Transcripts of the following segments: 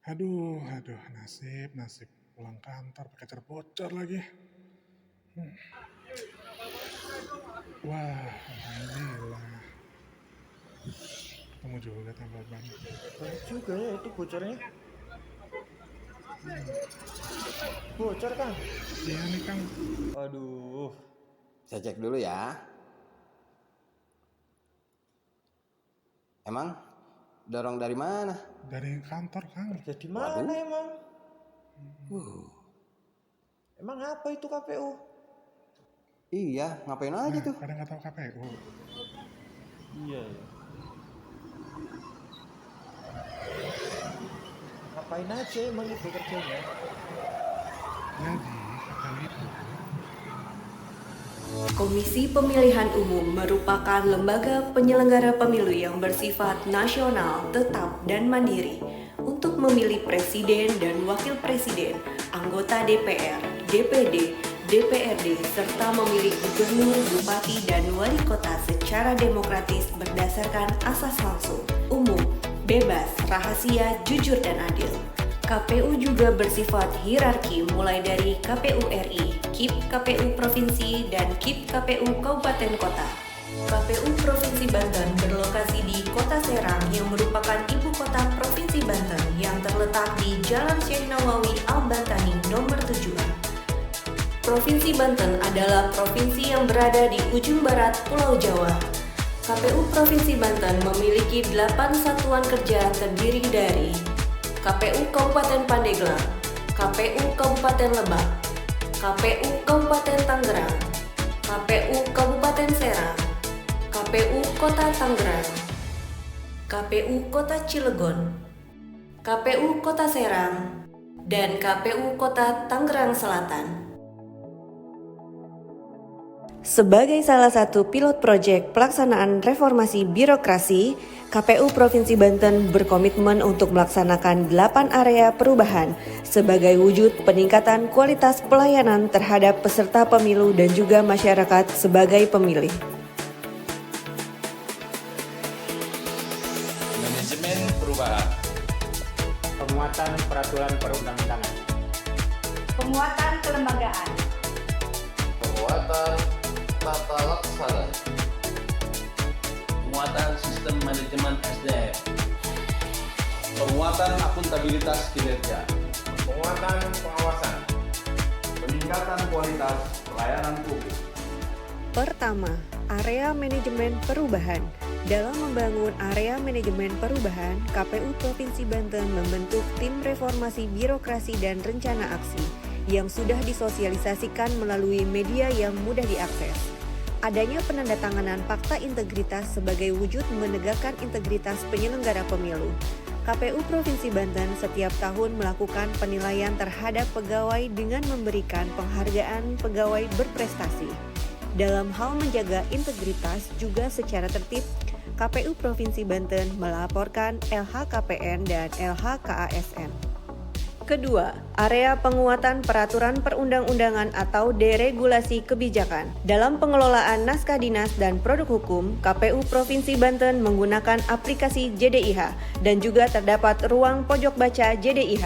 Aduh, aduh, nasib pulang kantor pakai terbocor lagi. Wah, alhamdulillah. Ketemu juga tambal ban. Banyak juga ya itu bocornya. Bocor Kang. Iya nih Kang, Aduh. Saya cek dulu ya. Emang dorong dari mana? dari kantor Kang. Kerja di mana Waduh. emang? Emang apa itu KPU? Iya, ngapain aja Nah, tuh? pada nggak tahu KPU. Iya ya. Ngapain aja emang itu kerjanya? Jadi, KPU itu Komisi Pemilihan Umum merupakan lembaga penyelenggara pemilu yang bersifat nasional, tetap, dan mandiri untuk memilih presiden dan wakil presiden, anggota DPR, DPD, DPRD, serta memilih gubernur, bupati, dan wali kota secara demokratis berdasarkan asas langsung, umum, bebas, rahasia, jujur, dan adil. KPU juga bersifat hierarki mulai dari KPU RI, KIP KPU Provinsi, dan KIP KPU Kabupaten Kota. KPU Provinsi Banten berlokasi di Kota Serang yang merupakan ibu kota Provinsi Banten yang terletak di Jalan Syekh Nawawi Al-Bantani nomor 7. Provinsi Banten adalah provinsi yang berada di ujung barat Pulau Jawa. KPU Provinsi Banten memiliki 8 satuan kerja terdiri dari KPU Kabupaten Pandeglang, KPU Kabupaten Lebak, KPU Kabupaten Tangerang, KPU Kabupaten Serang, KPU Kota Tangerang, KPU Kota Cilegon, KPU Kota Serang, dan KPU Kota Tangerang Selatan. Sebagai salah satu pilot proyek pelaksanaan reformasi birokrasi, KPU Provinsi Banten berkomitmen untuk melaksanakan 8 area perubahan sebagai wujud peningkatan kualitas pelayanan terhadap peserta pemilu dan juga masyarakat sebagai pemilih. Manajemen perubahan. Penguatan peraturan perundang-undangan, Penguatan kelembagaan, Penguatan tata laksana. Penguatan sistem manajemen SDM. Penguatan akuntabilitas kinerja. penguatan pengawasan, Peningkatan kualitas pelayanan publik. Pertama, area manajemen perubahan. Dalam membangun area manajemen perubahan, KPU Provinsi Banten membentuk tim reformasi birokrasi dan rencana aksi yang sudah disosialisasikan melalui media yang mudah diakses. Adanya penandatanganan fakta integritas sebagai wujud menegakkan integritas penyelenggara pemilu. KPU Provinsi Banten setiap tahun melakukan penilaian terhadap pegawai dengan memberikan penghargaan pegawai berprestasi. Dalam hal menjaga integritas juga secara tertib, KPU Provinsi Banten melaporkan LHKPN dan LHKASN. Kedua, area penguatan peraturan perundang-undangan atau deregulasi kebijakan. Dalam pengelolaan naskah dinas dan produk hukum, KPU Provinsi Banten menggunakan aplikasi JDIH dan juga terdapat ruang pojok baca JDIH.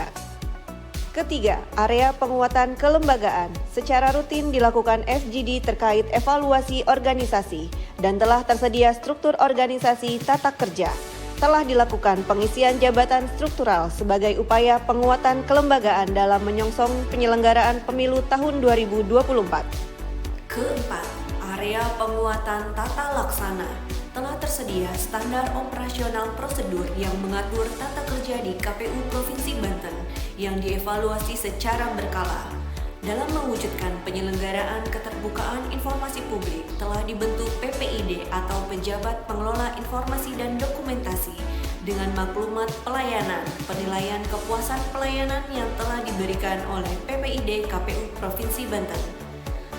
Ketiga, area penguatan kelembagaan. Secara rutin dilakukan FGD terkait evaluasi organisasi dan telah tersedia struktur organisasi tata kerja. Telah dilakukan pengisian jabatan struktural sebagai upaya penguatan kelembagaan dalam menyongsong penyelenggaraan pemilu tahun 2024. Keempat, area penguatan tata laksana. Telah tersedia standar operasional prosedur yang mengatur tata kerja di KPU Provinsi Banten yang dievaluasi secara berkala. Dalam mewujudkan penyelenggaraan keterbukaan informasi publik, telah dibentuk PPID atau Pejabat Pengelola Informasi dan Dokumentasi dengan maklumat pelayanan, penilaian kepuasan pelayanan yang telah diberikan oleh PPID KPU Provinsi Banten.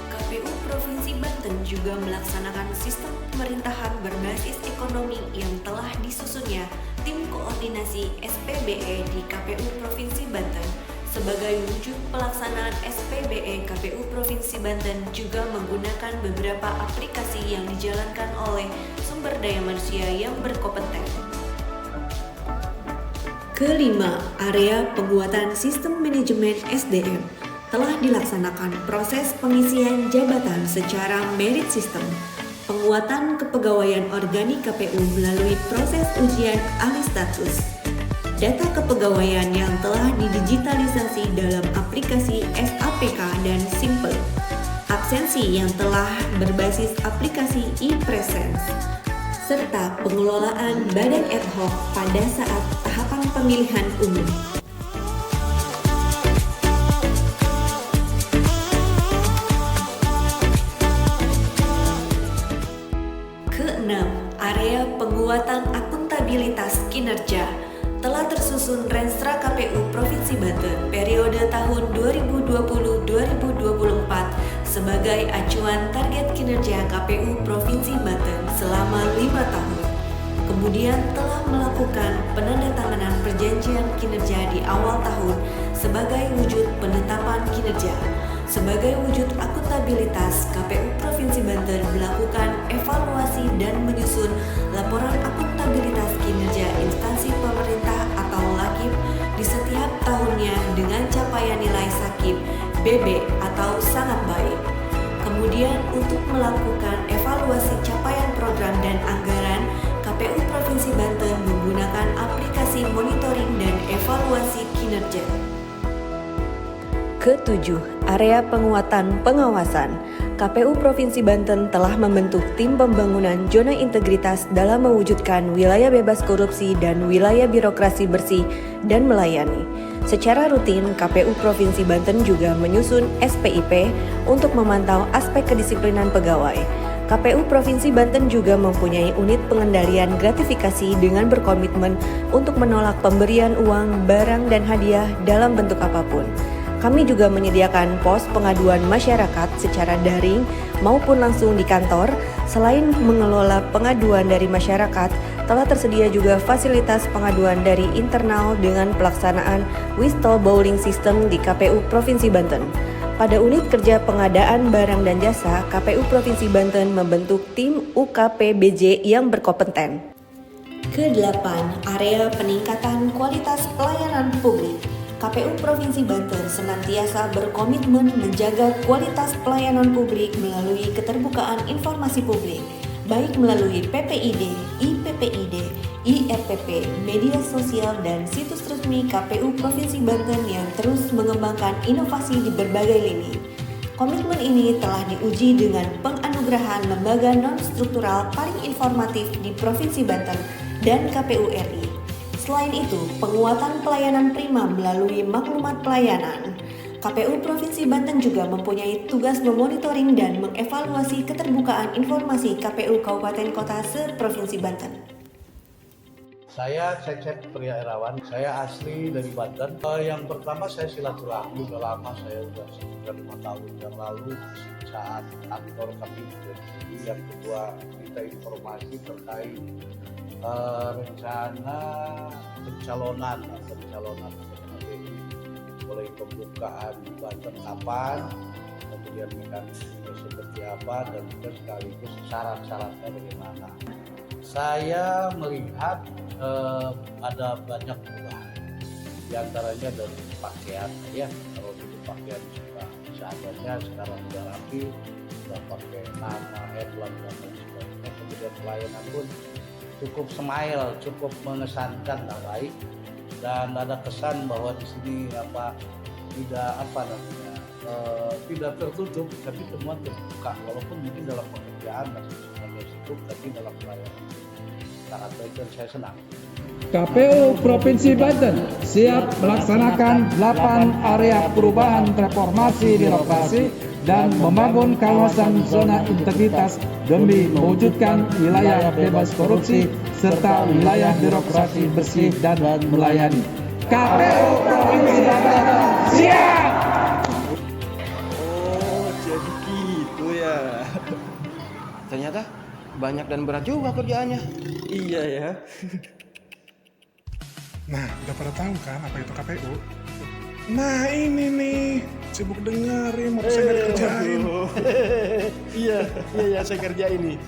KPU Provinsi Banten juga melaksanakan sistem pemerintahan berbasis ekonomi yang telah disusunnya tim koordinasi SPBE di KPU Provinsi Banten. Sebagai wujud pelaksanaan SPBE, KPU Provinsi Banten juga menggunakan beberapa aplikasi yang dijalankan oleh sumber daya manusia yang berkompeten. Kelima, area penguatan sistem manajemen SDM. Telah dilaksanakan proses pengisian jabatan secara merit system, penguatan kepegawaian organik KPU melalui proses ujian alih status, data kepegawaian yang telah didigitalisasi dalam aplikasi SAPK dan Simple, absensi yang telah berbasis aplikasi e-presence, serta pengelolaan badan ad hoc pada saat tahapan pemilihan umum. Keenam, area penguatan akuntabilitas kinerja. Telah tersusun Renstra KPU Provinsi Banten periode tahun 2020-2024 sebagai acuan target kinerja KPU Provinsi Banten selama 5 tahun. Kemudian telah melakukan penandatanganan perjanjian kinerja di awal tahun sebagai wujud penetapan kinerja. Sebagai wujud akuntabilitas, KPU Provinsi Banten melakukan evaluasi dan menyusun laporan akuntabilitas kinerja instansi pemerintah atau LAKIP di setiap tahunnya dengan capaian nilai SAKIP BB atau sangat baik. Kemudian untuk melakukan evaluasi capaian program dan anggaran, KPU Provinsi Banten menggunakan aplikasi monitoring dan evaluasi kinerja. Ketujuh, area penguatan pengawasan. KPU Provinsi Banten telah membentuk tim pembangunan zona integritas dalam mewujudkan wilayah bebas korupsi dan wilayah birokrasi bersih dan melayani. Secara rutin, KPU Provinsi Banten juga menyusun SPIP untuk memantau aspek kedisiplinan pegawai. KPU Provinsi Banten juga mempunyai unit pengendalian gratifikasi dengan berkomitmen untuk menolak pemberian uang, barang, dan hadiah dalam bentuk apapun. Kami juga menyediakan pos pengaduan masyarakat secara daring maupun langsung di kantor. Selain mengelola pengaduan dari masyarakat, telah tersedia juga fasilitas pengaduan dari internal dengan pelaksanaan whistleblowing system di KPU Provinsi Banten. Pada unit kerja pengadaan barang dan jasa, KPU Provinsi Banten membentuk tim UKPBJ yang berkompeten. Kedelapan, area peningkatan kualitas pelayanan publik. KPU Provinsi Banten senantiasa berkomitmen menjaga kualitas pelayanan publik melalui keterbukaan informasi publik, baik melalui PPID, IPPID, IRPP, media sosial, dan situs resmi KPU Provinsi Banten yang terus mengembangkan inovasi di berbagai lini. Komitmen ini telah diuji dengan penganugerahan lembaga non-struktural paling informatif di Provinsi Banten dan KPU RI. Selain itu, penguatan pelayanan prima melalui maklumat pelayanan. KPU Provinsi Banten juga mempunyai tugas memonitoring dan mengevaluasi keterbukaan informasi KPU Kabupaten Kota se-Provinsi Banten. Saya Cecep Pria Erawan, saya asli dari Banten. Yang pertama saya silaturahmi, udah lama, saya sudah sekitar 5 tahun yang lalu saat kantor kami di. Yang kedua, minta informasi terkait rencana pencalonan KPI, mulai pembukaan di Banten kapan, kemudian mekanisme seperti apa, dan juga sekaligus syarat-syaratnya bagaimana. Saya melihat ada banyak perubahan, di antaranya dari pakaian ya. Kalau dulu pakaian sudah seadanya, sekarang sudah rapi, sudah pakai nama, headline dan lain sebagainya. Kemudian pelayanan pun cukup smile, cukup mengesankan dan baik, dan ada kesan bahwa di sini tidak tertutup, tapi semua terbuka, walaupun mungkin dalam pekerjaan masih agak sibuk, tapi dalam pelayanan sangat baik dan saya senang. KPU Provinsi Banten siap melaksanakan 8 area perubahan reformasi birokrasi dan membangun kawasan zona integritas demi mewujudkan wilayah bebas korupsi serta wilayah birokrasi bersih dan melayani. KPU Provinsi Banten siap! Oh, jadi gitu ya. Ternyata banyak dan berat juga kerjaannya. Iya ya. Nah, udah pada tahu kan apa itu KPU? Nah, ini nih, sibuk dengerin, mau saya nggak dikerjain. Iya, saya kerjain nih,